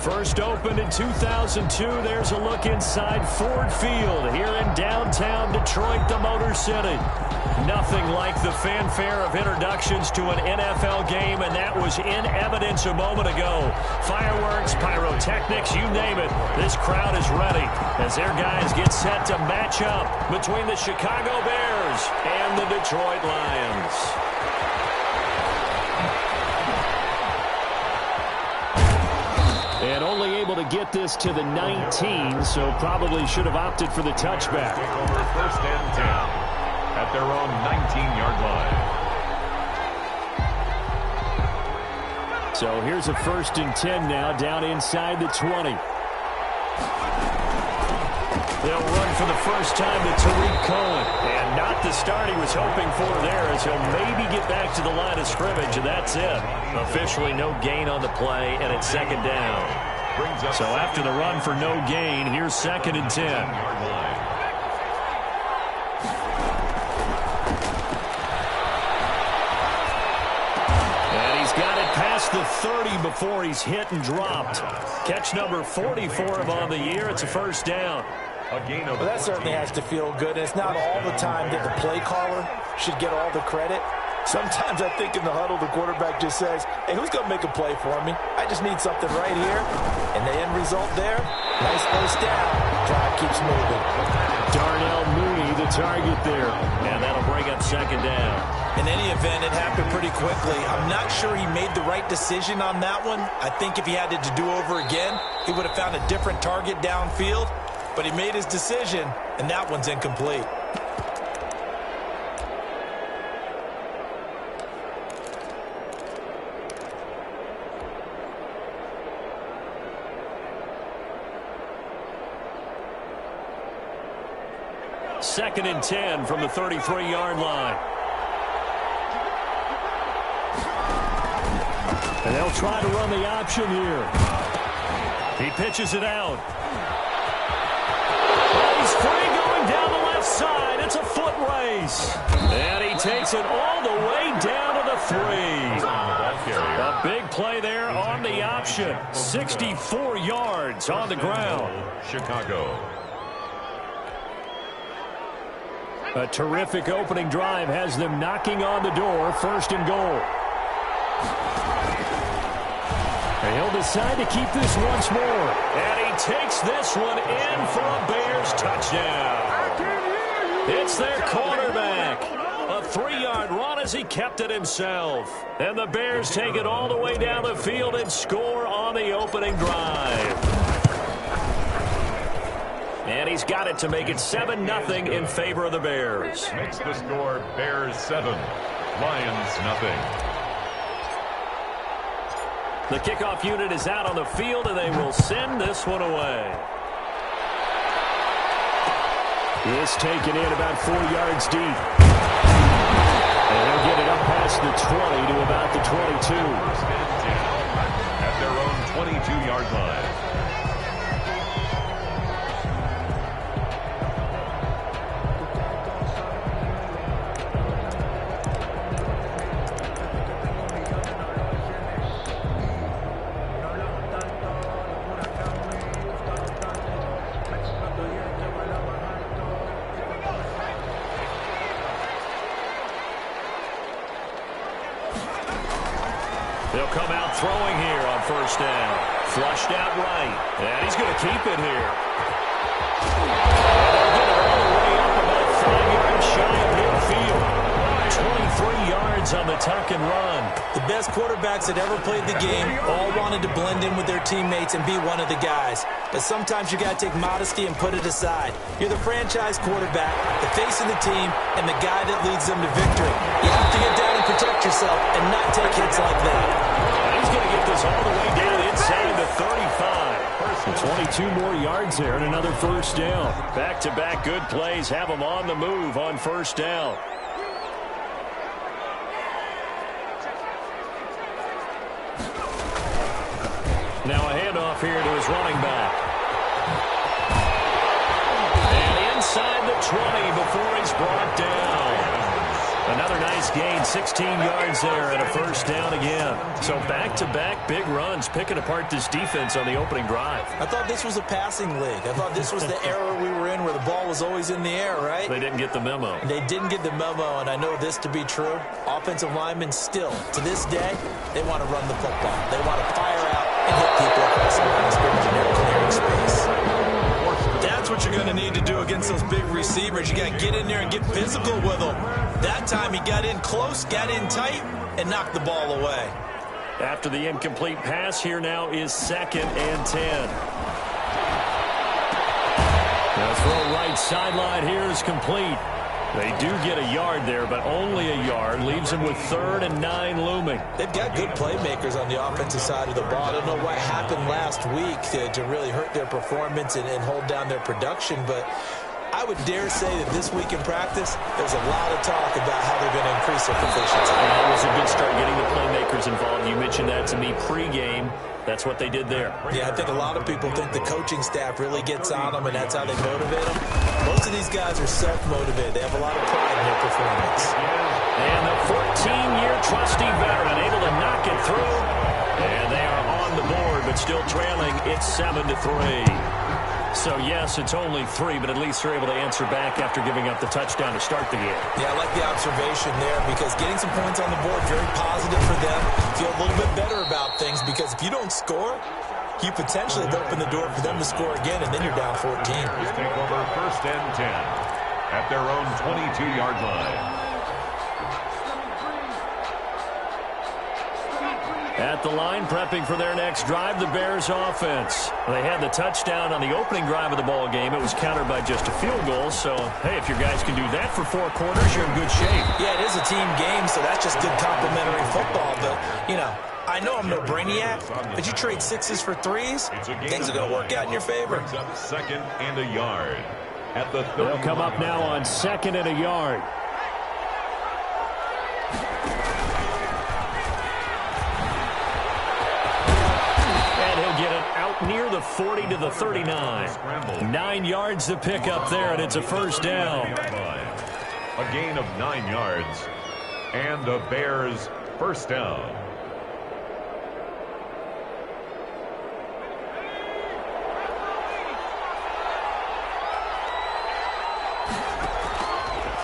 First opened in 2002, there's a look inside Ford Field here in downtown Detroit, the Motor City. Nothing like the fanfare of introductions to an NFL game, and that was in evidence a moment ago. Fireworks, pyrotechnics, you name it. This crowd is ready as their guys get set to match up between the Chicago Bears and the Detroit Lions. And only able to get this to the 19, so probably should have opted for the touchback. Over first and 10 at their own 19-yard line. So here's a first and 10 now, down inside the 20. They'll run for the first time to Tariq Cohen. And not the start he was hoping for there, as he'll maybe get back to the line of scrimmage, and that's it. Officially no gain on the play, and it's second down. So after the run for no gain, here's second and 10. And he's got it past the 30 before he's hit and dropped. Catch number 40 for him on the year. It's a first down. Well, that certainly has to feel good. And it's not all the time that the play caller should get all the credit. Sometimes I think in the huddle, the quarterback just says, hey, who's going to make a play for me? I just need something right here. And the end result there, nice first down. Drive keeps moving. Darnell Mooney, the target there. And that'll bring up second down. In any event, it happened pretty quickly. I'm not sure he made the right decision on that one. I think if he had to do over again, he would have found a different target downfield. But he made his decision, and that one's incomplete. Second and 10 from the 33-yard line. And they'll try to run the option here. He pitches it out. He's free going down the left side. It's a foot race. And he takes it all the way down to the 3. A big play there on the option. 64 yards on the ground. Chicago. A terrific opening drive has them knocking on the door. First and goal. And he'll decide to keep this once more. And he takes this one in for a Bears touchdown. It's their quarterback. A 3-yard run as he kept it himself. And the Bears take it all the way down the field and score on the opening drive. And he's got it to make it 7-0 in favor of the Bears. Makes the score Bears 7, Lions nothing. The kickoff unit is out on the field, and they will send this one away. This taken in about 4 yards deep. And they'll get it up past the 20 to about the 22. At their own 22-yard line. They'll come out throwing here on first down. Flushed out right. And he's going to keep it here. And they'll get it all the way up about 5 yards shy of midfield. 23 yards on the tuck and run. The best quarterbacks that ever played the game all wanted to blend in with their teammates and be one of the guys. But sometimes you got to take modesty and put it aside. You're the franchise quarterback, the face of the team, and the guy that leads them to victory. You have to get down and protect yourself and not take hits like that. He's going to get this all the way down inside the 35. 22 more yards there and another first down. Back-to-back good plays have them on the move on first down. Now a handoff here to his running back. And inside the 20 before he's brought down. Another nice gain, 16 yards there and a first down again. So back-to-back big runs, picking apart this defense on the opening drive. I thought this was a passing league. I thought this was the era we were in where the ball was always in the air, right? They didn't get the memo. They didn't get the memo, and I know this to be true. Offensive linemen still, to this day, they want to run the football. They want to fire out and hit people across the line of scrimmage, and they're clearing space. That's what you're going to need to do against those big receivers. You got to get in there and get physical with them. That time he got in close, got in tight, and knocked the ball away. After the incomplete pass, here now is 2nd and 10. The throw right sideline here is complete. They do get a yard there, but only a yard. Leaves them with 3rd and 9 looming. They've got good playmakers on the offensive side of the ball. I don't know what happened last week to really hurt their performance and hold down their production, but I would dare say that this week in practice, there's a lot of talk about how they're going to increase their proficiency. It was a good start getting the playmakers involved. You mentioned that to me pregame. That's what they did there. Yeah, I think a lot of people think the coaching staff really gets on them, and that's how they motivate them. Most of these guys are self-motivated. They have a lot of pride in their performance. And the 14-year trusty veteran able to knock it through. And they are on the board, but still trailing. It's 7-3. So, yes, it's only 3, but at least they're able to answer back after giving up the touchdown to start the game. Yeah, I like the observation there because getting some points on the board, very positive for them. Feel a little bit better about things because if you don't score, you potentially have opened the door for them to score again, and then you're down 14. Let's take over 1st and 10 at their own 22-yard line. At the line, prepping for their next drive, the Bears offense. They had the touchdown on the opening drive of the ball game. It was countered by just a field goal. So, hey, if your guys can do that for 4 quarters, you're in good shape. Yeah, it is a team game, so that's just good complimentary football. But, you know, I know I'm no brainiac, but you trade 6s for 3s, things are going to work out in your favor. 2nd and a yard at the 30. They'll come up now on 2nd and a yard. Near the 40 to the 39. 9 yards to pick up there, and it's a first down. A gain of 9 yards, and the Bears first down.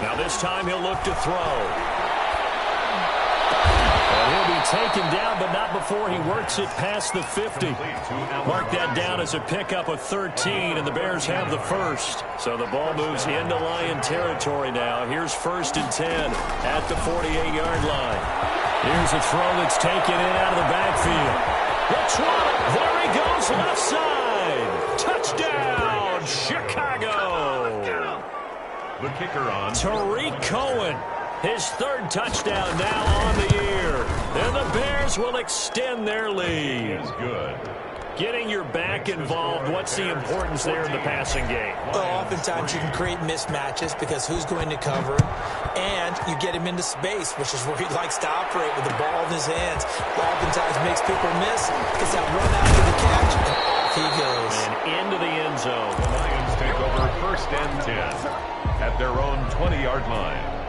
Now this time he'll look to throw. He'll be taken down, but not before he works it past the 50. Mark that down as a pickup of 13, and the Bears have the first. So the ball moves into Lion territory now. Here's 1st and 10 at the 48-yard line. Here's a throw that's taken in out of the backfield. Looks one. There he goes, left side. Touchdown, Chicago. The kicker on. Tariq Cohen. His 3rd touchdown now on the year. And the Bears will extend their lead. Is good. Getting your back involved, what's the importance there in the passing game? Well, oftentimes you can create mismatches because who's going to cover him, and you get him into space, which is where he likes to operate with the ball in his hands. Oftentimes makes people miss, gets that run after the catch, and off he goes. And into the end zone. The Lions take over 1st and 10 at their own 20-yard line.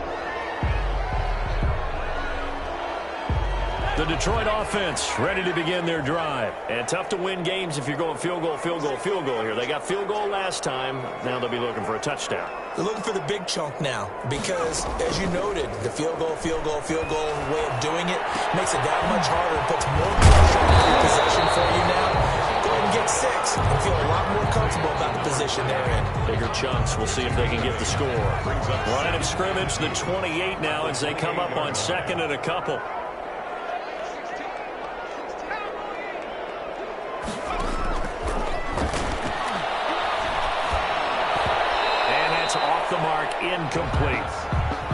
The Detroit offense ready to begin their drive. And tough to win games if you're going field goal, field goal, field goal here. They got field goal last time. Now they'll be looking for a touchdown. They're looking for the big chunk now because, as you noted, the field goal way of doing it makes it that much harder. It puts more pressure on your possession for you now. Go ahead and get 6 and feel a lot more comfortable about the position they're in. Bigger chunks. We'll see if they can get the score. Line of scrimmage, the 28 now as they come up on 2nd and a couple. Off the mark, incomplete.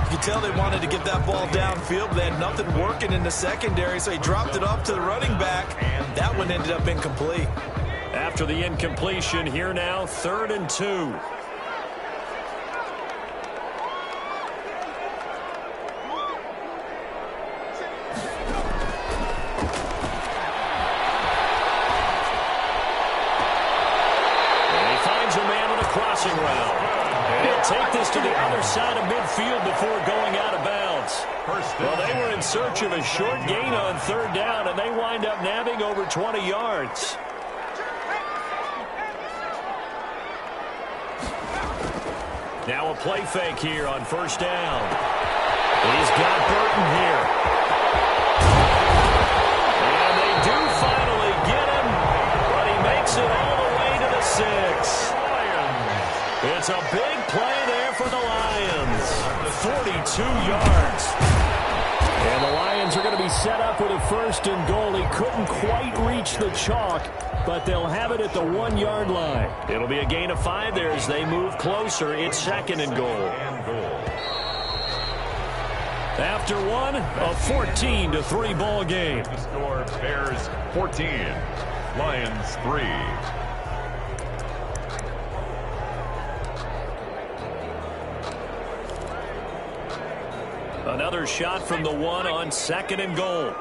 You can tell they wanted to get that ball downfield, but they had nothing working in the secondary, so he dropped it off to the running back, and that one ended up incomplete. After the incompletion, here now, 3rd and 2. And he finds a man on a crossing route. He'll take this to the other side of midfield before going out of bounds. Lions. Well, they were in search of a short gain on third down, and they wind up nabbing over 20 yards. Now a play fake here on first down. He's got Burton here. And they do finally get him, but he makes it all the way to the 6. It's a big play there for the Lions. 42 yards. And the Lions are going to be set up with a first and goal. He couldn't quite reach the chalk, but they'll have it at the 1-yard line. It'll be a gain of 5 there as they move closer. It's second and goal. After one, a 14-3 ball game. The score, Bears 14, Lions 3. Another shot from the 1 on second and goal.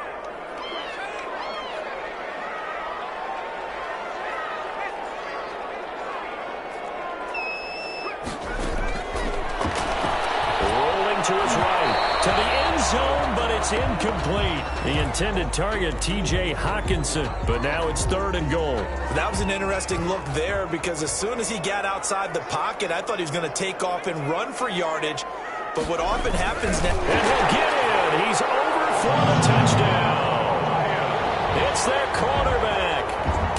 Rolling to his right, to the end zone, but it's incomplete. The intended target, T.J. Hockenson, but now it's third and goal. That was an interesting look there because as soon as he got outside the pocket, I thought he was going to take off and run for yardage. But what often happens now... And he'll get in. He's over for the touchdown. It's their quarterback,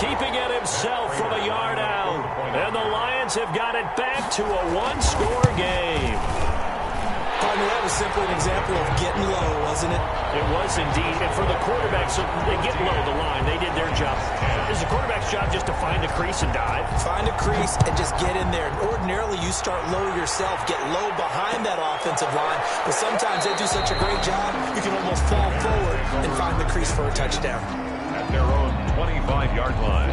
keeping it himself from a yard out. And the Lions have got it back to a one-score game. I mean, that was simply an example of getting low, wasn't it? It was indeed. And for the quarterback, so they get low the line. They did their job. It's the quarterback's job just to find the crease and dive. Find a crease and just get in there. And ordinarily, you start low yourself, get low behind that offensive line. But sometimes they do such a great job, you can almost fall forward and find the crease for a touchdown. At their own 25-yard line.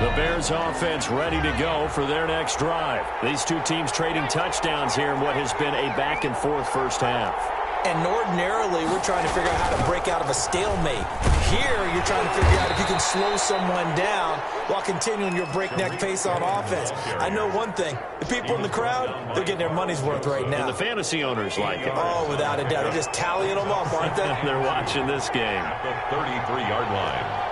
The Bears offense ready to go for their next drive. These two teams trading touchdowns here in what has been a back-and-forth first half. And ordinarily, we're trying to figure out how to break out of a stalemate. Here, you're trying to figure out if you can slow someone down while continuing your breakneck pace on offense. I know one thing. The people in the crowd, they're getting their money's worth right now. And the fantasy owners like it. Oh, without a doubt. They're just tallying them up, aren't they? They're watching this game. At the 33-yard line.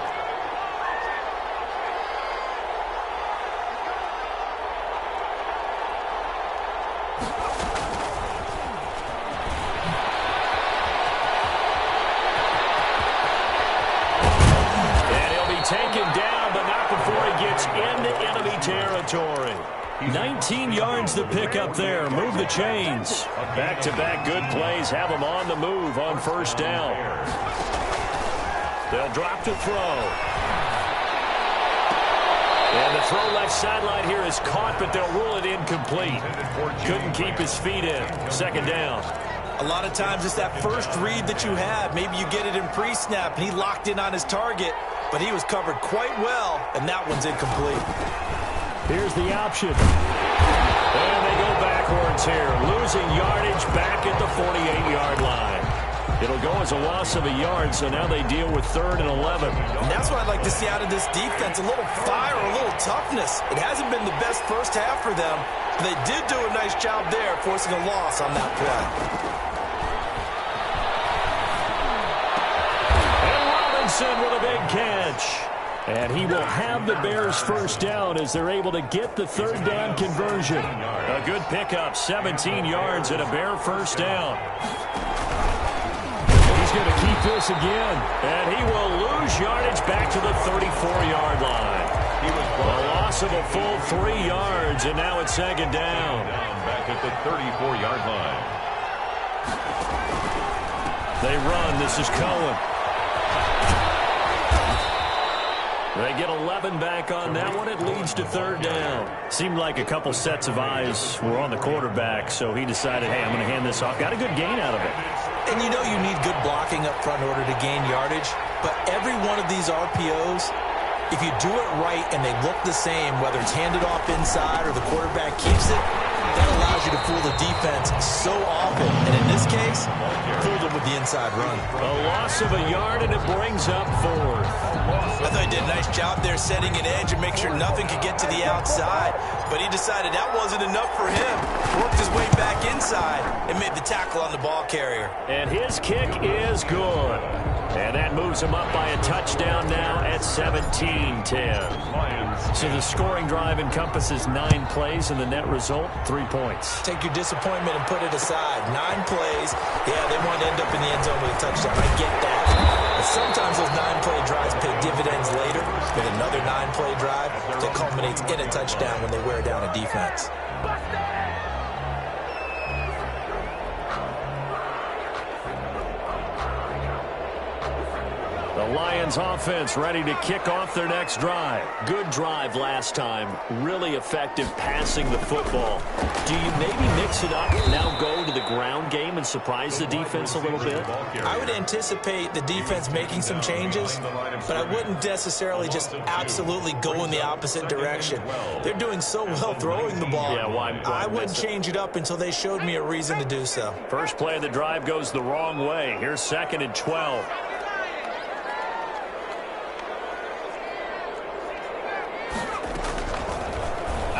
Taken down, but not before he gets into enemy territory. 19 yards to pick up there. Move the chains. Back-to-back good plays have them on the move on first down. They'll drop to throw. And the throw left sideline here is caught, but they'll rule it incomplete. Couldn't keep his feet in. Second down. A lot of times it's that first read that you have. Maybe you get it in pre-snap, and he locked in on his target, but he was covered quite well, and that one's incomplete. Here's the option. And they go backwards here, losing yardage back at the 48-yard line. It'll go as a loss of a yard, so now they deal with 3rd and 11. And that's what I'd like to see out of this defense, a little fire, a little toughness. It hasn't been the best first half for them, but they did do a nice job there, forcing a loss on that play. With a big catch. And he will have the Bears first down as they're able to get the third down conversion. A good pickup, 17 yards and a Bear first down. He's going to keep this again. And he will lose yardage back to the 34-yard line. He was a loss of a full 3 yards, and now it's second down. Back at the 34-yard line. They run. This is Cohen. They get 11 back on that one. It leads to third down. Seemed like a couple sets of eyes were on the quarterback, so he decided, hey, I'm going to hand this off. Got a good gain out of it. And you know you need good blocking up front in order to gain yardage, but every one of these RPOs, if you do it right and they look the same, whether it's handed off inside or the quarterback keeps it, That allows you to fool the defense so often. And in this case, fooled them with the inside run. A loss of a yard, and it brings up fourth. I thought he did a nice job there setting an edge and make sure nothing could get to the outside. But he decided that wasn't enough for him. Worked his way back inside and made the tackle on the ball carrier. And his kick is good. And that moves him up by a touchdown now at 17-10. So the scoring drive encompasses 9 plays, and the net result, 3 points. Take your disappointment and put it aside. 9 plays. Yeah, they want to end up in the end zone with a touchdown. I get that. But sometimes those 9-play drives pay dividends later with another 9-play drive that culminates in a touchdown when they wear down a defense. The Lions offense ready to kick off their next drive. Good drive last time. Really effective passing the football. Do you maybe mix it up, now go to the ground game and surprise the defense a little bit? I would anticipate the defense making some changes, but I wouldn't necessarily just absolutely go in the opposite direction. They're doing so well throwing the ball. Yeah, why I wouldn't change it up until they showed me a reason to do so. First play of the drive goes the wrong way. Here's 2nd and 12.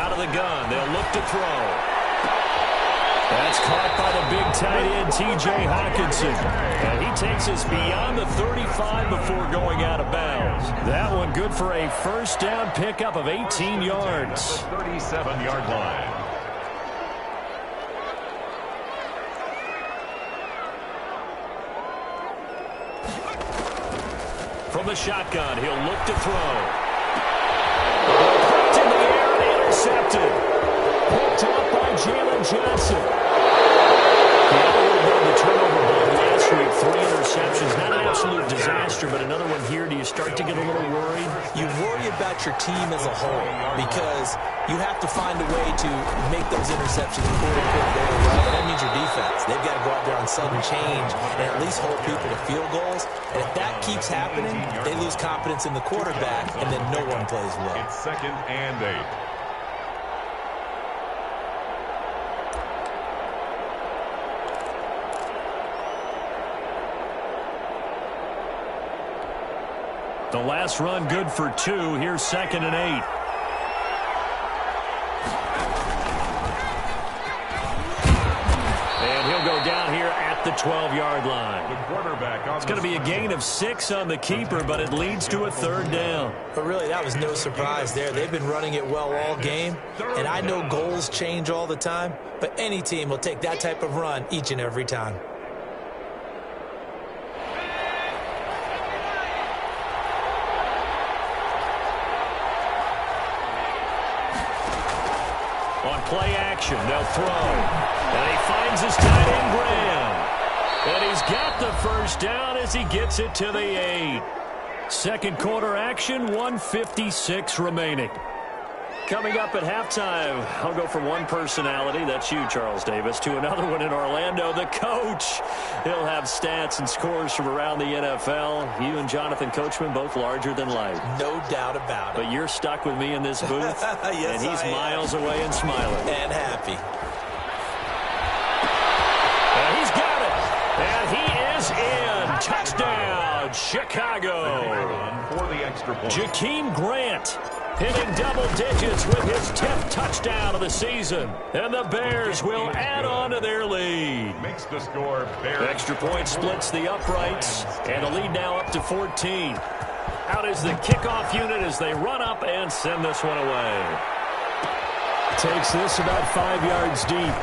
The gun. They'll look to throw. That's caught by the big tight end, T.J. Hockenson. And he takes us beyond the 35 before going out of bounds. That one good for a first down pickup of 18 yards. 37-yard line. From the shotgun, he'll look to throw. Intercepted. Picked up by Jalen Johnson. The turnover ball last week, 3 interceptions. Not an absolute disaster, but another one here. Do you start to get a little worried? You worry about your team as a whole because you have to find a way to make those interceptions quote-unquote go away. And that means your defense. They've got to go out there on sudden change and at least hold people to field goals. And if that keeps happening, they lose confidence in the quarterback, and then no one plays well. It's 2nd and 8. The last run good for 2. Here's 2nd and 8. And he'll go down here at the 12-yard line. The quarterback on it's going to be a gain of 6 on the keeper, but it leads to a 3rd down. But really, that was no surprise there. They've been running it well all game, and I know goals change all the time, but any team will take that type of run each and every time. On play action, they'll throw. And he finds his tight end, Graham. And he's got the first down as he gets it to the 8. Second quarter action, 1:56 remaining. Coming up at halftime, I'll go from one personality, that's you, Charles Davis, to another one in Orlando, the coach. He'll have stats and scores from around the NFL. You and Jonathan Coachman, both larger than life. No doubt about it. But you're stuck with me in this booth, yes, and he's miles away and smiling. And happy. And he's got it. And he is in. Touchdown, Chicago. For the extra point. Jakeem Grant hitting double digits with his 10th touchdown of the season. And the Bears will add on to their lead. Makes the score Bears. Extra point splits the uprights. And the lead now up to 14. Out is the kickoff unit as they run up and send this one away. Takes this about 5 yards deep.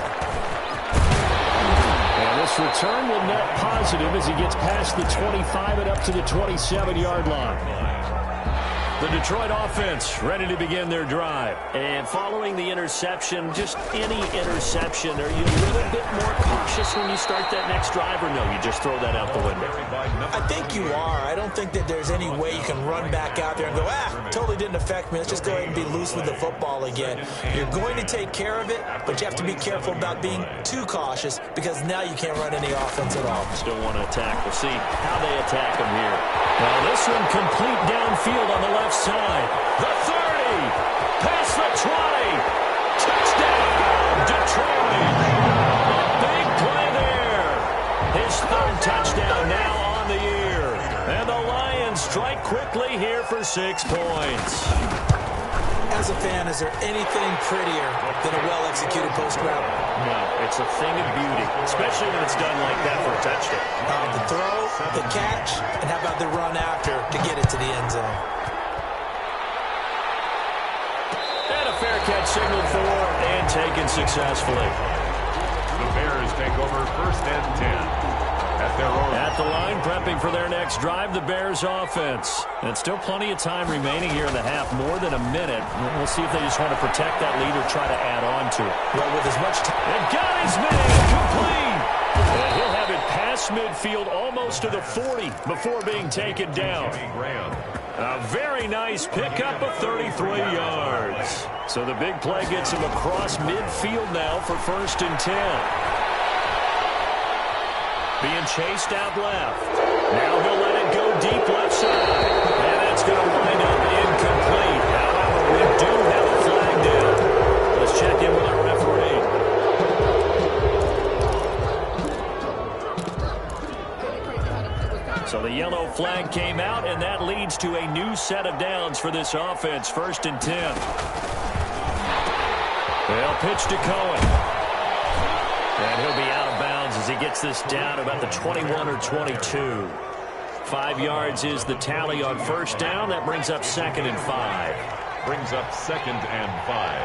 And this return will net positive as he gets past the 25 and up to the 27-yard line. The Detroit offense ready to begin their drive. And following the interception, just any interception, are you a little bit more cautious when you start that next drive, or no, you just throw that out the window? I think you are. I don't think that there's any way you can run back out there and go, totally didn't affect me. Let's just go ahead and be loose with the football again. You're going to take care of it, but you have to be careful about being too cautious because now you can't run any offense at all. Still want to attack. We'll see how they attack them here. Now this one complete downfield on the left side. The 30, past the 20, touchdown, Detroit! quickly here for 6 points. As a fan, is there anything prettier than a well-executed post route? No, it's a thing of beauty, especially when it's done like that for a touchdown. The throw, the catch, and how about the run after to get it to the end zone? And a fair catch signaled for and taken successfully. The Bears take over 1st and 10. At the line, prepping for their next drive, the Bears offense. And still plenty of time remaining here in the half, more than a minute. We'll see if they just want to protect that lead or try to add on to it. Well, with as much time. And got his man complete. And he'll have it past midfield almost to the 40 before being taken down. A very nice pickup of 33 yards. So the big play gets him across midfield now for 1st and 10. Being chased out left. Now he'll let it go deep left side. And that's going to wind up incomplete. However, we do have a flag down. Let's check in with our referee. So the yellow flag came out, and that leads to a new set of downs for this offense. 1st and 10. They'll pitch to Cohen. And he'll be out of bounds as he gets this down about the 21 or 22. 5 yards is the tally on 1st down. That brings up 2nd and 5. Brings up 2nd and 5.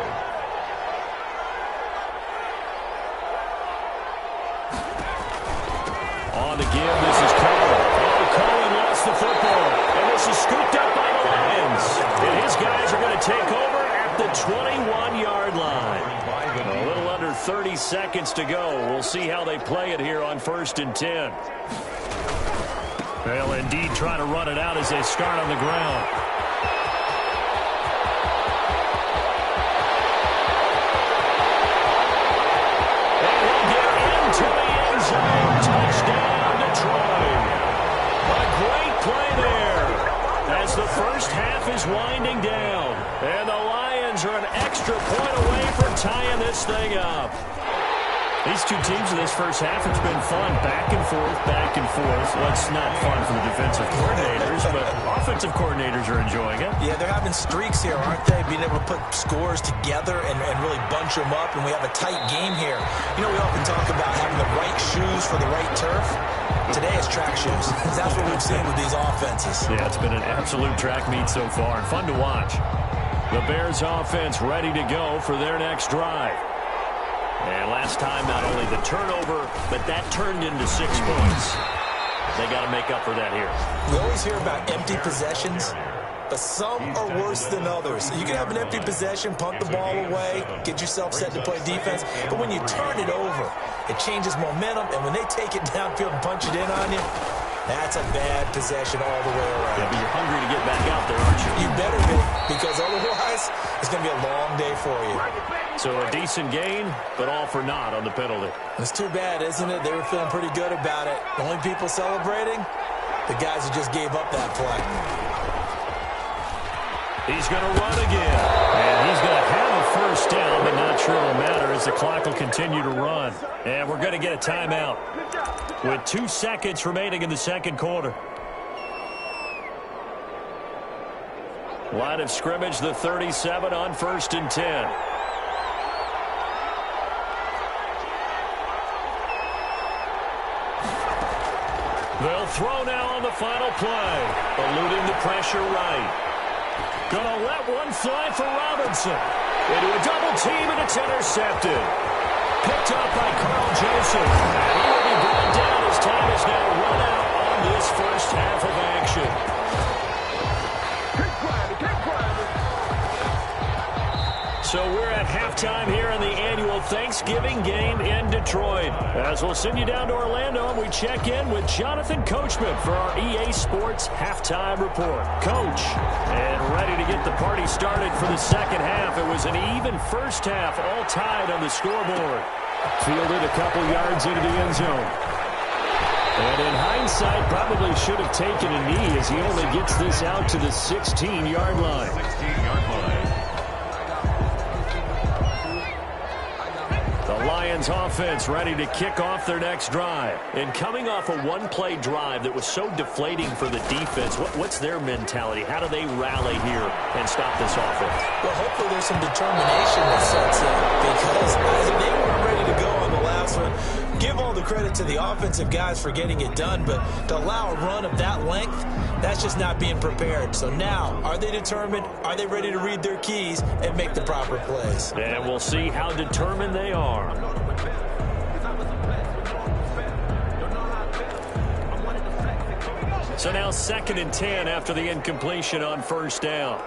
On the give, this is Cohen. Oh, Cohen lost the football. And this is scooped up by the Lions. And his guys are going to take over at the 21-yard line. A little under 30 seconds to go. We'll see how they play it here on 1st and 10. They'll indeed try to run it out as they start on the ground. And he'll get into the end zone. Touchdown, Detroit. A great play there as the first half is winding down. And the Lions are an extra point away from tying this thing up. These two teams in this first half, it's been fun. Back and forth, back and forth. Well, it's not fun for the defensive coordinators, but offensive coordinators are enjoying it. Yeah, they're having streaks here, aren't they? Being able to put scores together and really bunch them up, and we have a tight game here. You know, we often talk about having the right shoes for the right turf. Today it's track shoes. That's what we've seen with these offenses. Yeah, it's been an absolute track meet so far, and fun to watch. The Bears offense ready to go for their next drive. And last time, not only the turnover, but that turned into 6 points. They got to make up for that here. We always hear about empty possessions, but some are worse than others. You can have an empty possession, punt the ball away, get yourself set to play defense, but when you turn it over, it changes momentum, and when they take it downfield and punch it in on you, that's a bad possession all the way around. Yeah, but you're hungry to get back out there, aren't you? You better be, because otherwise, it's going to be a long day for you. So a decent gain, but all for naught on the penalty. It's too bad, isn't it? They were feeling pretty good about it. The only people celebrating, the guys who just gave up that play. He's going to run again. And he's going to have a first down, but not sure it'll matter as the clock will continue to run. And we're going to get a timeout with 2 seconds remaining in the second quarter. Line of scrimmage, the 37 on 1st and 10. They'll throw now on the final play. Eluding the pressure right. Gonna let one fly for Robinson. Into a double team, and it's intercepted. Picked up by Carl Joseph. And he will be brought down as time is now run out on this first half of action. So we're at halftime here in the annual Thanksgiving game in Detroit. As we'll send you down to Orlando, and we check in with Jonathan Coachman for our EA Sports Halftime Report. Coach, and ready to get the party started for the second half. It was an even first half, all tied on the scoreboard. Fielded a couple yards into the end zone. And in hindsight, probably should have taken a knee as he only gets this out to the 16-yard line. 16-yard line. Lions offense ready to kick off their next drive. And coming off a one-play drive that was so deflating for the defense, what's their mentality? How do they rally here and stop this offense? Well, hopefully there's some determination that sets in because they weren't ready to go on the last one. Give all the credit to the offensive guys for getting it done, but to allow a run of that length, that's just not being prepared. So now, are they determined? Are they ready to read their keys and make the proper plays? And we'll see how determined they are. So now 2nd and 10 after the incompletion on first down.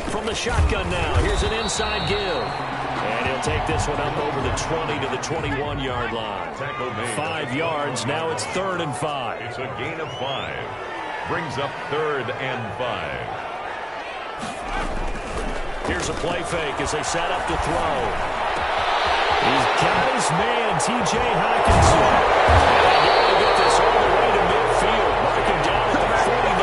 From the shotgun now, here's an inside give. And he'll take this one up over the 20 to the 21-yard line. 5 yards, now it's 3rd and 5. It's a gain of 5. Brings up 3rd and 5. Here's a play fake as they set up to throw. He's got his man, T.J. Hockenson. And they're going to get this all the way to midfield. Mark him down at the 49.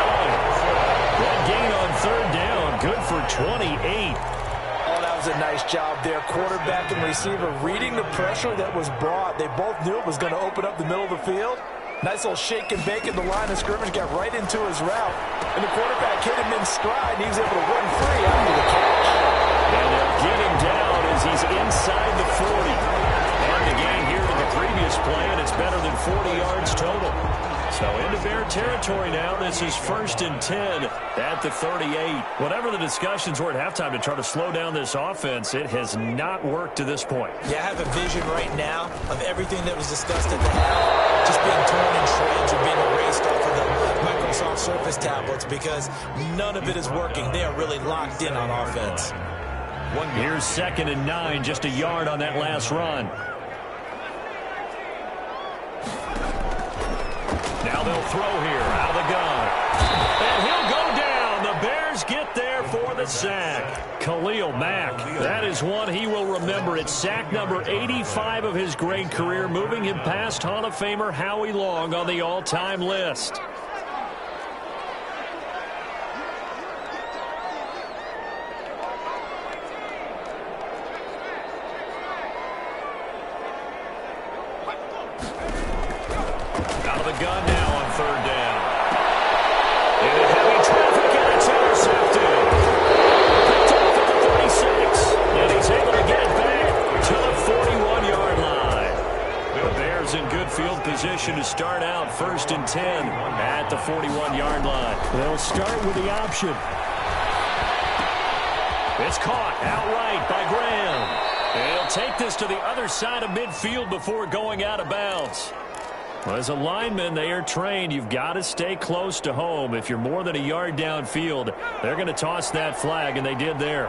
That gain on 3rd down, good for 28. Was a nice job there. Quarterback and receiver reading the pressure that was brought. They both knew it was going to open up the middle of the field. Nice little shake and bake at the line of scrimmage. Got right into his route. And the quarterback hit him in stride. And he was able to run free after the catch. And they'll get him down as he's inside the 40. And the gain here to the previous play, and it's better than 40 yards total. So into Bear territory now. This is 1st and 10 at the 38. Whatever the discussions were at halftime to try to slow down this offense, it has not worked to this point. Yeah, I have a vision right now of everything that was discussed at the half just being torn in shreds or being erased off of the Microsoft Surface tablets because none of it is working. They are really locked in on offense. Here's 2nd and 9, just a yard on that last run. Now they'll throw here out of the gun. And he'll go down. The Bears get there for the sack. Khalil Mack, that is one he will remember. It's sack number 85 of his great career, moving him past Hall of Famer Howie Long on the all-time list. Gun now on 3rd down. Into heavy traffic, and it's intercepted. Picked off at the 36. And he's able to get it back to the 41-yard line. The Bears in good field position to start out 1st and 10 at the 41-yard line. They'll start with the option. It's caught outright by Graham. And he'll take this to the other side of midfield before going out of bounds. Well, as a lineman, they are trained. You've got to stay close to home. If you're more than a yard downfield, they're going to toss that flag, and they did there.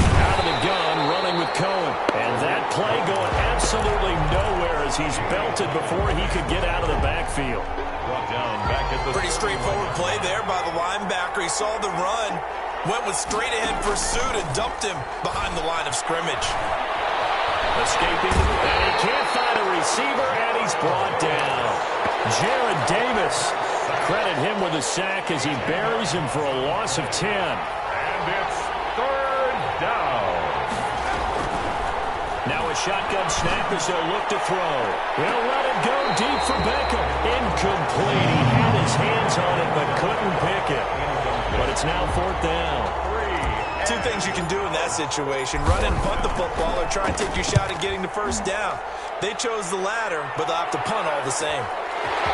Out of the gun, running with Cohen. And that play going absolutely nowhere as he's belted before he could get out of the backfield. Brought down back at the... Pretty straightforward play there by the linebacker. He saw the run, went with straight-ahead pursuit, and dumped him behind the line of scrimmage. Escaping, and he can't find a receiver, and he's brought down. Jared Davis, credit him with a sack as he buries him for a loss of 10. And it's 3rd down. Now a shotgun snap as they'll look to throw. They'll let it go deep for Beckham. Incomplete. He had his hands on it but couldn't pick it. But it's now 4th down. Two things you can do in that situation: run and punt the football, or try and take your shot at getting the 1st down. They chose the latter, but they'll have to punt all the same.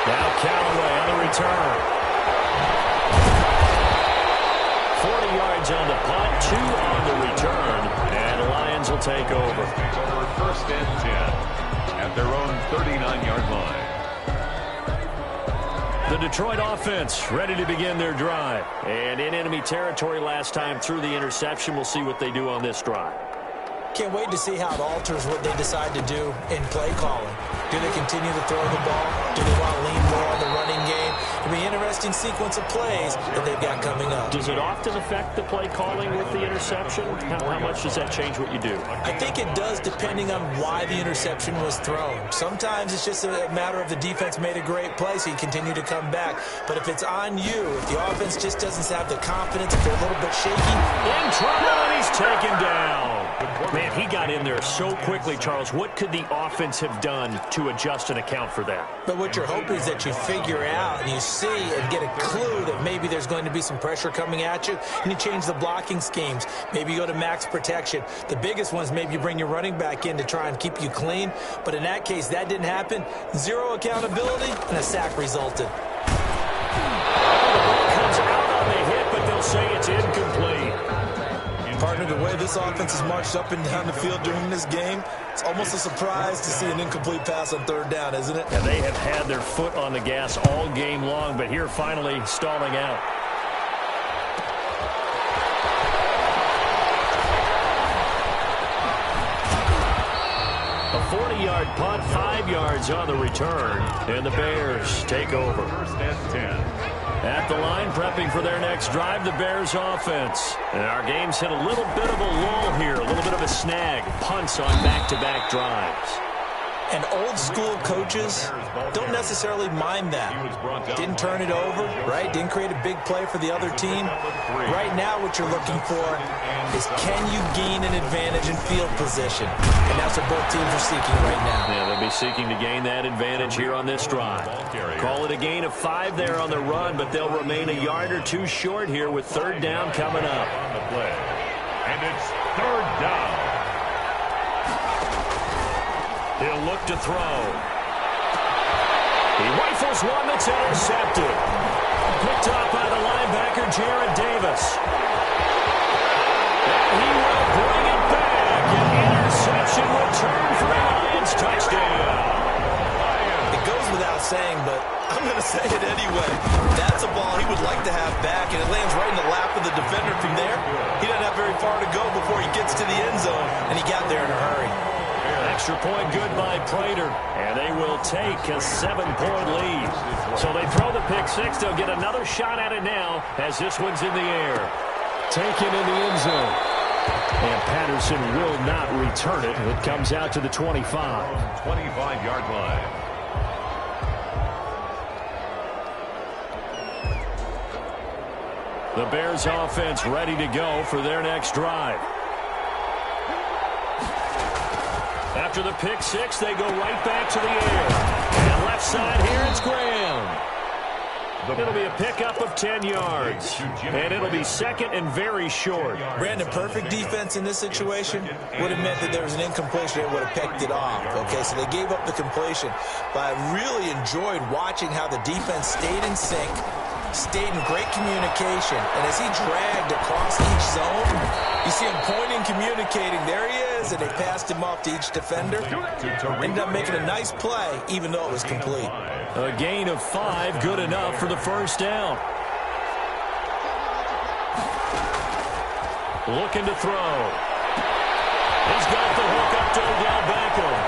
Now Callaway on the return. 40 yards on the punt, 2 on the return, and the Lions will take over. Take over 1st and 10 at their own 39-yard line. The Detroit offense ready to begin their drive. And in enemy territory last time through the interception. We'll see what they do on this drive. Can't wait to see how it alters what they decide to do in play calling. Do they continue to throw the ball? Do they want to lean more on the running game? It'll be interesting interesting sequence of plays that they've got coming up. Does it often affect the play calling with the interception? How much does that change what you do? I think it does, depending on why the interception was thrown. Sometimes it's just a matter of the defense made a great play, so you continue to come back. But if it's on you, if the offense just doesn't have the confidence, if they're a little bit shaky. In trouble, and he's taken down. Man, he got in there so quickly, Charles. What could the offense have done to adjust and account for that? But what you're hoping is that you figure out and you see and get a clue that maybe there's going to be some pressure coming at you, and you change the blocking schemes. Maybe you go to max protection. The biggest one is maybe you bring your running back in to try and keep you clean. But in that case, that didn't happen. Zero accountability, and a sack resulted. The ball comes out on the hit, but they'll say it's incomplete. Partner, the way this offense has marched up and down the field during this game, it's almost a surprise to see an incomplete pass on third down, isn't it? And they have had their foot on the gas all game long, but here finally stalling out. A 40-yard punt, 5 yards on the return, and the Bears take over. First and 10. At the line, prepping for their next drive, the Bears offense. And our game's hit a little bit of a lull here, a little bit of a snag. Punts on back-to-back drives. And old-school coaches don't necessarily mind that. Didn't turn it over, right? Didn't create a big play for the other team. Right now, what you're looking for is can you gain an advantage in field position? And that's what both teams are seeking right now. Yeah, they'll be seeking to gain that advantage here on this drive. Call it a gain of 5 there on the run, but they'll remain a yard or two short here with third down coming up. On the play. And it's third down. He'll look to throw. He rifles one that's intercepted. Picked off by the linebacker, Jarrad Davis. And he will bring it back. An interception return for a Lions touchdown. It goes without saying, but I'm going to say it anyway. That's a ball he would like to have back, and it lands right in the lap of the defender from there. He doesn't have very far to go before he gets to the end zone, and he got there in a hurry. Extra point good by Prater, and they will take a 7-point lead. So they throw the pick six. They'll get another shot at it now as this one's in the air. Taken in the end zone. And Patterson will not return it. It comes out to the 25. 25-yard line. The Bears offense ready to go for their next drive. After the pick six, they go right back to the air. And left side here, it's Graham. It'll be a pickup of 10 yards. And it'll be second and very short. Brandon, perfect defense in this situation would have meant that there was an incompletion that would have picked it off. Okay, so they gave up the completion. But I really enjoyed watching how the defense stayed in sync, stayed in great communication. And as he dragged across each zone, you see him pointing, communicating. There he is, and they passed him off to each defender. Ended up making a nice play, even though it was complete. A gain of 5, good enough for the first down. Looking to throw. He's got the hook up to Odell Beckham.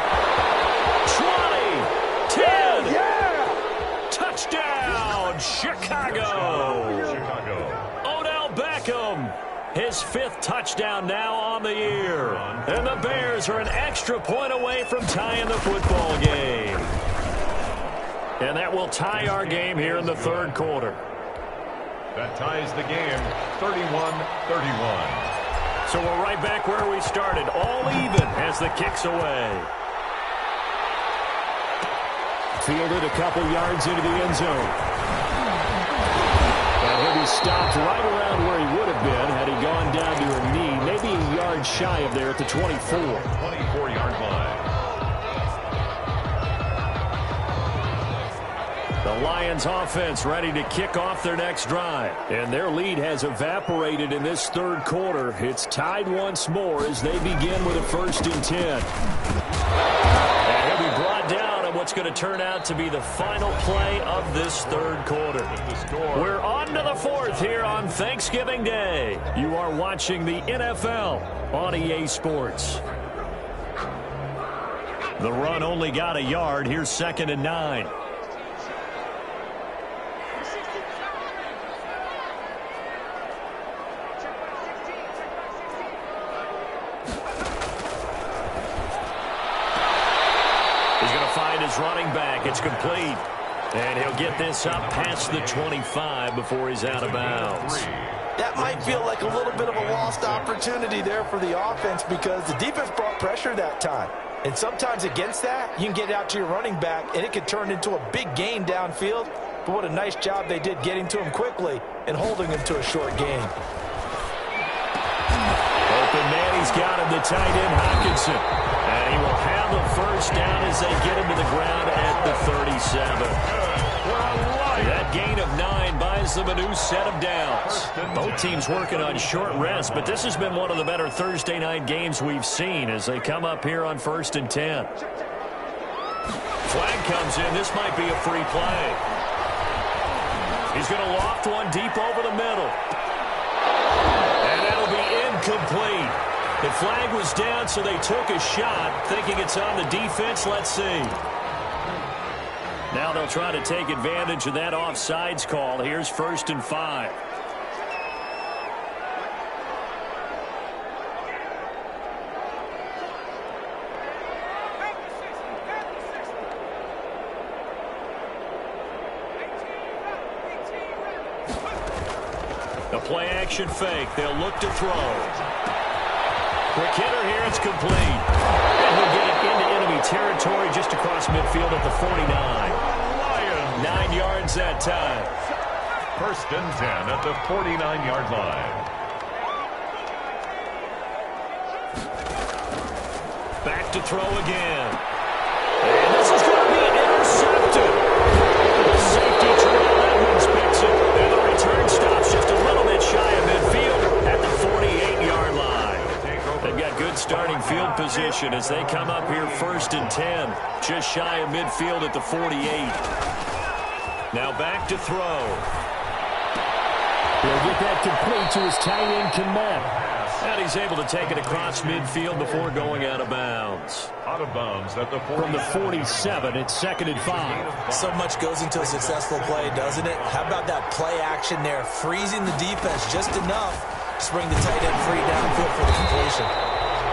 20, 10, touchdown, Chicago. Odell Beckham, his 5th touchdown now on the year. And the Bears are an extra point away from tying the football game. And that will tie our game here in the third quarter. That ties the game, 31-31. So we're right back where we started, all even as the kick's away. Fielded a couple yards into the end zone. And he'll be stopped right around where he would have been had he gone down to a knee, maybe a yard shy of there at the 24. 24-yard line. The Lions offense ready to kick off their next drive. And their lead has evaporated in this third quarter. It's tied once more as they begin with a 1st and 10. And he'll be brought down on what's going to turn out to be the final play of this third quarter. We're on to the 4th here on Thanksgiving Day. You are watching the NFL on EA Sports. The run only got a yard. Here's 2nd and 9. He's going to find his running back. It's complete. And he'll get this up past the 25 before he's out of bounds. That might feel like a little bit of a lost opportunity there for the offense because the defense brought pressure that time. And sometimes against that, you can get it out to your running back, and it could turn into a big gain downfield. But what a nice job they did getting to him quickly and holding him to a short gain. Open man, he's got him, the tight end, Hockenson. And he will have the first down as they get him to the ground at the 37. That gain of 9 buys them a new set of downs. Both teams working on short rest, but this has been one of the better Thursday night games we've seen as they come up here on 1st and 10. Flag comes in. This might be a free play. He's going to loft one deep over the middle. And that'll be incomplete. The flag was down, so they took a shot, thinking it's on the defense. Let's see. Now they'll try to take advantage of that offsides call. Here's 1st and 5. The play action fake. They'll look to throw. Quick hitter here. It's complete. And he'll get it into enemy territory just across midfield at the 49. 9 yards that time. 1st and 10 at the 49-yard line. Back to throw again. And this is going to be intercepted. The safety Terrell Edmonds picks it. And the return stops just a little bit shy of midfield at the 48-yard line. They've got good starting field position as they come up here 1st and 10. Just shy of midfield at the 48. Now back to throw. He'll get that complete to his tight end, Kmet. And he's able to take it across midfield before going out of bounds. Out of bounds at the 47. From the 47, it's 2nd and 5. So much goes into a successful play, doesn't it? How about that play action there, freezing the defense just enough to bring the tight end free downfield for the completion.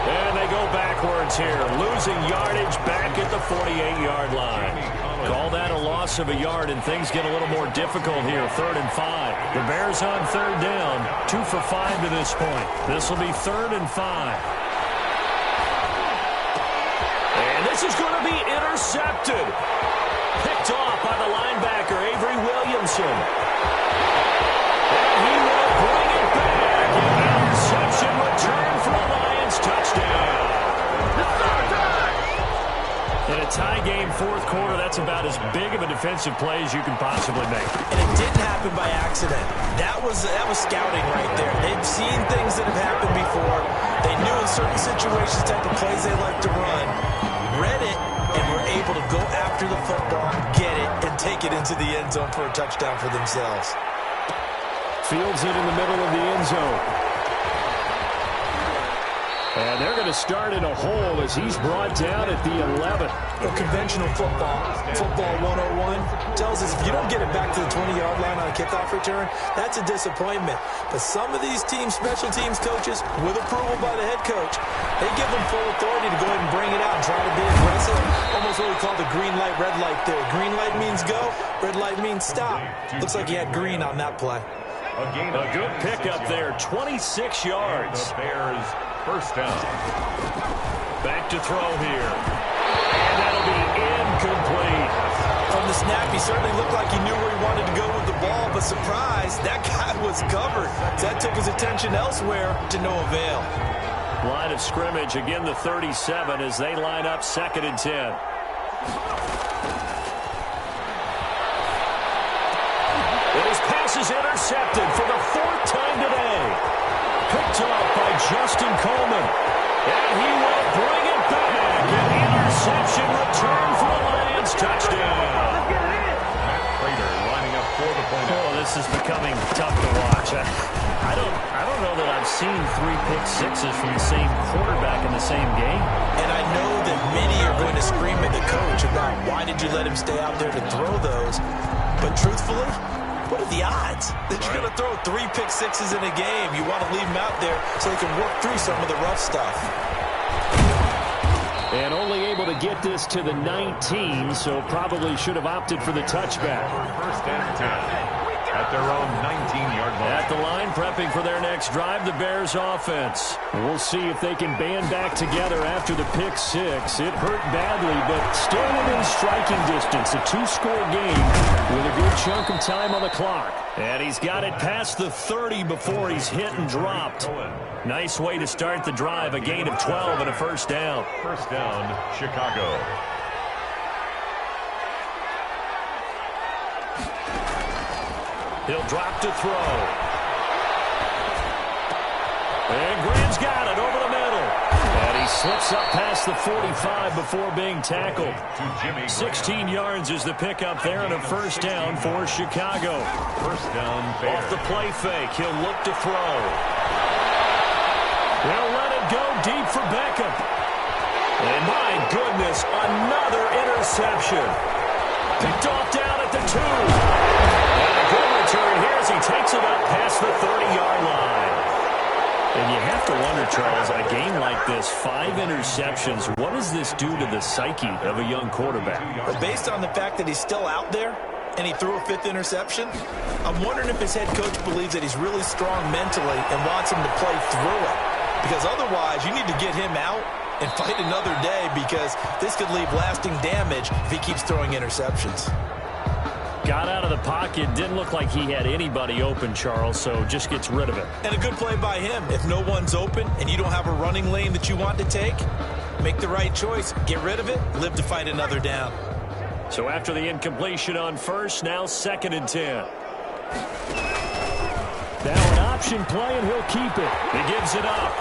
And they go backwards here, losing yardage back at the 48-yard line. Call that a loss of a yard, and things get a little more difficult here, 3rd and 5. The Bears on 3rd down, 2 for 5 to this point. This will be 3rd and 5. And this is going to be intercepted. Picked off by the linebacker, Avery Williamson. And he will bring it back. Interception return for the Lions. Touchdown. In a tie game, 4th quarter, that's about as big of a defensive play as you can possibly make. And it didn't happen by accident. That was scouting right there. They've seen things that have happened before. They knew in certain situations type of plays they like to run. Read it, and were able to go after the football, get it, and take it into the end zone for a touchdown for themselves. Fields it in the middle of the end zone. And they're going to start in a hole as he's brought down at the 11. Well, conventional football 101, tells us if you don't get it back to the 20-yard line on a kickoff return, that's a disappointment. But some of these teams, special teams coaches, with approval by the head coach, they give them full authority to go ahead and bring it out and try to be aggressive. Almost what we call the green light, red light there. Green light means go, red light means stop. Looks like he had green on that play. A good pickup there, 26 yards. The Bears' 1st down. Back to throw here. And that'll be incomplete. From the snap, he certainly looked like he knew where he wanted to go with the ball, but surprise, that guy was covered. That took his attention elsewhere to no avail. Line of scrimmage, again the 37 as they line up 2nd and 10. His pass is intercepted for the 4th time today. Picked off by Justin Coleman. And he will bring it back. An interception return for the Lions. Touchdown. Matt Prater lining up for the point. Oh, this is becoming tough to watch. I don't know that I've seen 3 pick sixes from the same quarterback in the same game. And I know that many are going to scream at the coach about why did you let him stay out there to throw those. But truthfully, what are the odds that you're going to throw 3 pick sixes in a game? You want to leave them out there so they can work through some of the rough stuff. And only able to get this to the 19, so probably should have opted for the touchback. First and 10 at their own 19-yard line. At the line, prepping for their next drive, the Bears offense. We'll see if they can band back together after the pick six. It hurt badly, but still within striking distance. A two-score game with a good chunk of time on the clock. And he's got it past the 30 before he's hit and dropped. Nice way to start the drive, a gain of 12 and a first down. First down, Chicago. He'll drop to throw. And Graham's got it over the middle. And he slips up past the 45 before being tackled. 16 yards is the pickup there and a first down for Chicago. First down, Bears. Off the play fake, he'll look to throw. They'll let it go deep for Beckham. And my goodness, another interception. Picked off down at the 2. And a good return here as he takes it up past the 30-yard line. And you have to wonder, Charles, a game like this, 5 interceptions, what does this do to the psyche of a young quarterback? But based on the fact that he's still out there and he threw a 5th interception, I'm wondering if his head coach believes that he's really strong mentally and wants him to play through it. Because otherwise, you need to get him out and fight another day, because this could leave lasting damage if he keeps throwing interceptions. Got out of the pocket, didn't look like he had anybody open, Charles, so just gets rid of it. And a good play by him. If no one's open and you don't have a running lane that you want to take, make the right choice. Get rid of it, live to fight another down. So after the incompletion on first, now 2nd and 10. Now an option play, and he'll keep it. He gives it up.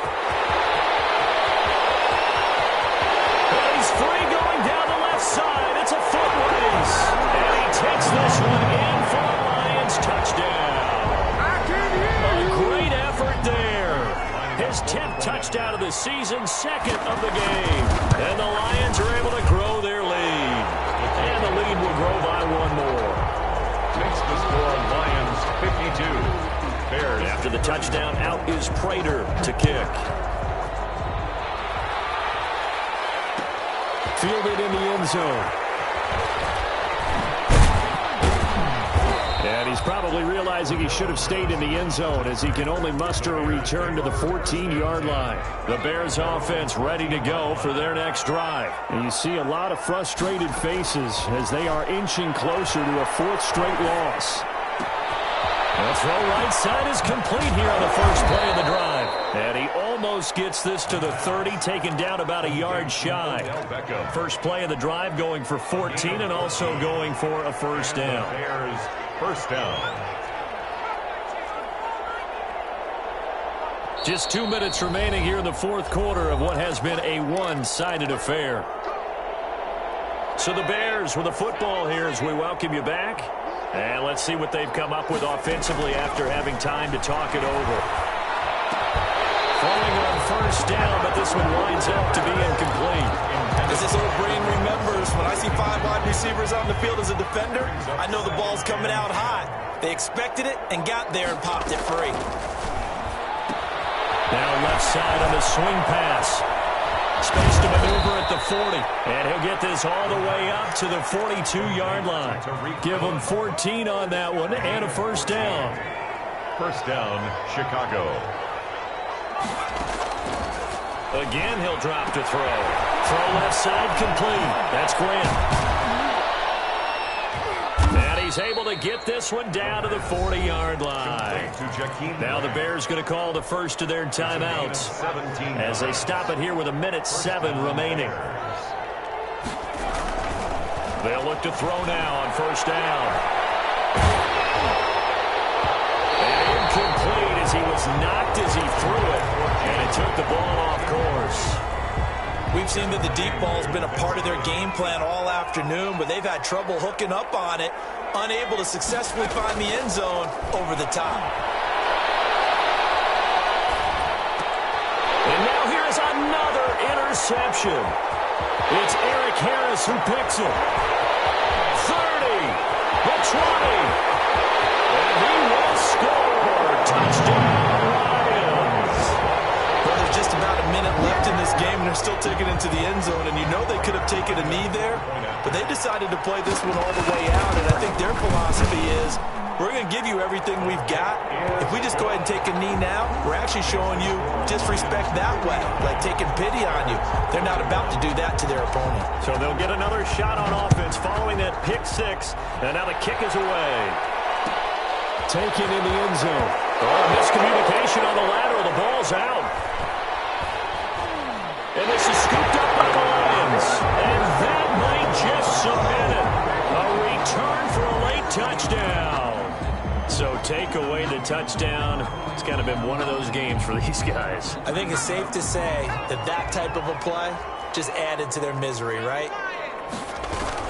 And he's free going down the left side. It's a foot race. And he takes this one in for a Lions touchdown. A great effort there. His 10th touchdown of the season, 2nd of the game. And the Lions are able to grow their lead. And the lead will grow by 1 more. Makes the score Lions 52. Bears. After the touchdown, out is Prater to kick. Fielded in the end zone. And he's probably realizing he should have stayed in the end zone, as he can only muster a return to the 14-yard line. The Bears offense ready to go for their next drive. And you see a lot of frustrated faces as they are inching closer to a 4th straight loss. The throw right side is complete here on the first play of the drive. And he almost gets this to the 30, taken down about a yard shy. First play of the drive going for 14 and also going for a first down. Bears first down. Just 2 minutes remaining here in the 4th quarter of what has been a one-sided affair. So the Bears with the football here as we welcome you back. And let's see what they've come up with offensively after having time to talk it over. Throwing on first down, but this one winds up to be incomplete. As this old brain remembers, when I see 5 wide receivers on the field as a defender, I know the ball's coming out hot. They expected it and got there and popped it free. Now left side on the swing pass. Space to maneuver at the 40. And he'll get this all the way up to the 42-yard line. Give him 14 on that one and a first down. First down, Chicago. Again, he'll drop to throw. Throw left side complete. That's Grant. And he's able to get this one down to the 40-yard line. Now the Bears going to call the first of their timeouts as they stop it here with 1:07 remaining. They'll look to throw now on first down. And incomplete as he was knocked as he threw it. And it took the ball off course. We've seen that the deep ball's been a part of their game plan all afternoon, but they've had trouble hooking up on it, unable to successfully find the end zone over the top. And now here's another interception. It's Eric Harris who picks it. 30, the 20, and he will score. Touchdown, Lions. Well, there's just about a minute left in this game, and still taking it to the end zone, and you know they could have taken a knee there, but they decided to play this one all the way out, and I think their philosophy is, we're going to give you everything we've got. If we just go ahead and take a knee now, we're actually showing you disrespect that way, like taking pity on you. They're not about to do that to their opponent. So they'll get another shot on offense following that pick six, and now the kick is away. Taken in the end zone. Oh, miscommunication on the lateral. The ball's out. And this is scooped up by the Lions. And that might just submit it. A return for a late touchdown. So take away the touchdown. It's kind of been one of those games for these guys. I think it's safe to say that that type of a play just added to their misery, right?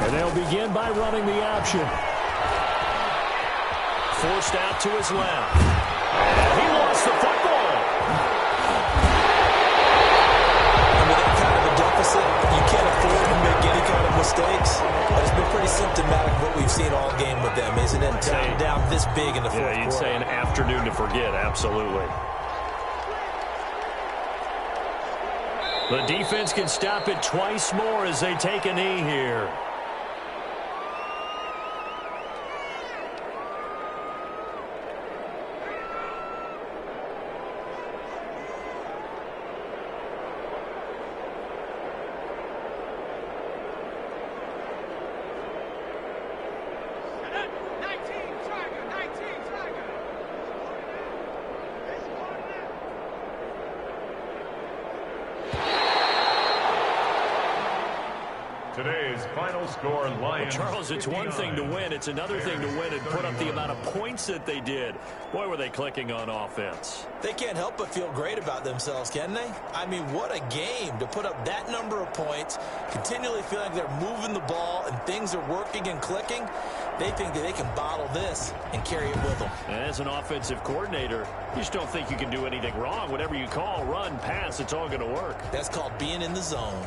And they'll begin by running the option. Forced out to his left. And he lost the football. And with that kind of a deficit, you can't afford to make any kind of mistakes. But it's been pretty symptomatic of what we've seen all game with them, isn't it? Down this big in the fourth quarter. Yeah, you'd say an afternoon to forget, absolutely. The defense can stop it twice more as they take a knee here. Today's final score, Lions. Well, Charles, it's one 59. thing to win. It's another thing to win and put up the amount of points that they did. Boy, were they clicking on offense. They can't help but feel great about themselves, can they? I mean, what a game to put up that number of points, continually feeling like they're moving the ball and things are working and clicking. They think that they can bottle this and carry it with them. And as an offensive coordinator, you just don't think you can do anything wrong. Whatever you call, run, pass, it's all going to work. That's called being in the zone.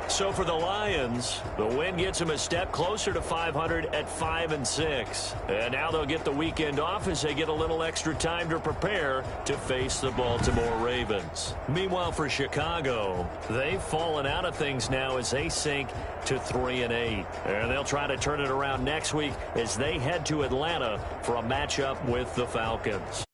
So for the Lions, the win gets them a step closer to 500 at 5-6. And now they'll get the weekend off as they get a little extra time to prepare to face the Baltimore Ravens. Meanwhile, for Chicago, they've fallen out of things now as they sink to 3-8. And they'll try to turn it around next week as they head to Atlanta for a matchup with the Falcons.